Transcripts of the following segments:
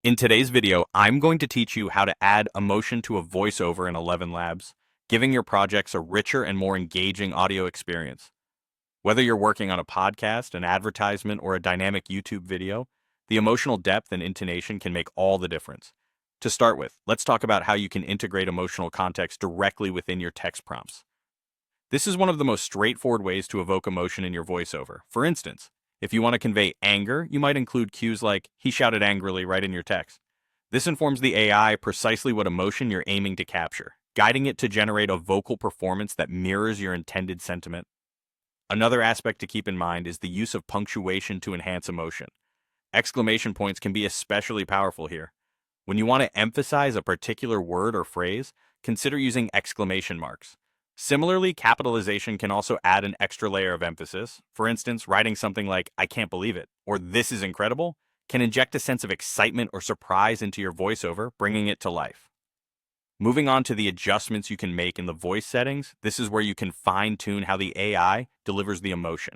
In today's video, I'm going to teach you how to add emotion to a voiceover in ElevenLabs, giving your projects a richer and more engaging audio experience. Whether you're working on a podcast, an advertisement, or a dynamic YouTube video, the emotional depth and intonation can make all the difference. To start with, let's talk about how you can integrate emotional context directly within your text prompts. This is one of the most straightforward ways to evoke emotion in your voiceover. For instance, if you want to convey anger, you might include cues like, "he shouted angrily," right in your text. This informs the AI precisely what emotion you're aiming to capture, guiding it to generate a vocal performance that mirrors your intended sentiment. Another aspect to keep in mind is the use of punctuation to enhance emotion. Exclamation points can be especially powerful here. When you want to emphasize a particular word or phrase, consider using exclamation marks. Similarly, capitalization can also add an extra layer of emphasis. For instance, writing something like, "I can't believe it," or "this is incredible," can inject a sense of excitement or surprise into your voiceover, bringing it to life. Moving on to the adjustments you can make in the voice settings, this is where you can fine-tune how the AI delivers the emotion.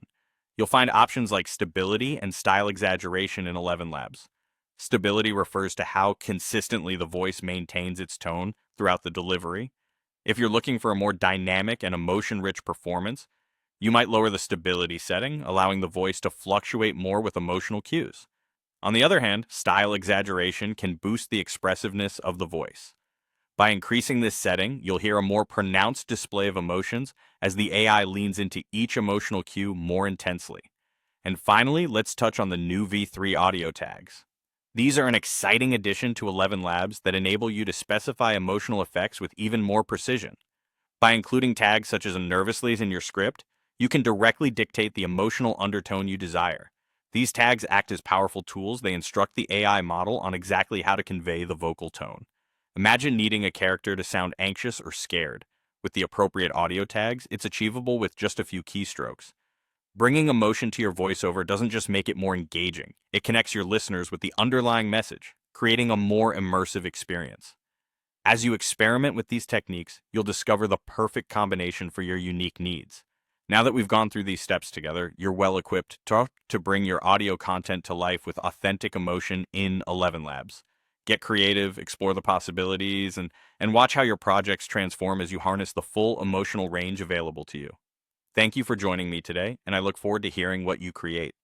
You'll find options like stability and style exaggeration in ElevenLabs. Stability refers to how consistently the voice maintains its tone throughout the delivery. If you're looking for a more dynamic and emotion-rich performance, you might lower the stability setting, allowing the voice to fluctuate more with emotional cues. On the other hand, style exaggeration can boost the expressiveness of the voice. By increasing this setting, you'll hear a more pronounced display of emotions as the AI leans into each emotional cue more intensely. And finally, let's touch on the new V3 audio tags. These are an exciting addition to ElevenLabs that enable you to specify emotional effects with even more precision. By including tags such as a nervously in your script, you can directly dictate the emotional undertone you desire. These tags act as powerful tools. They instruct the AI model on exactly how to convey the vocal tone. Imagine needing a character to sound anxious or scared. With the appropriate audio tags, it's achievable with just a few keystrokes. Bringing emotion to your voiceover doesn't just make it more engaging, it connects your listeners with the underlying message, creating a more immersive experience. As you experiment with these techniques, you'll discover the perfect combination for your unique needs. Now that we've gone through these steps together, you're well equipped to bring your audio content to life with authentic emotion in ElevenLabs. Get creative, explore the possibilities, and watch how your projects transform as you harness the full emotional range available to you. Thank you for joining me today, and I look forward to hearing what you create.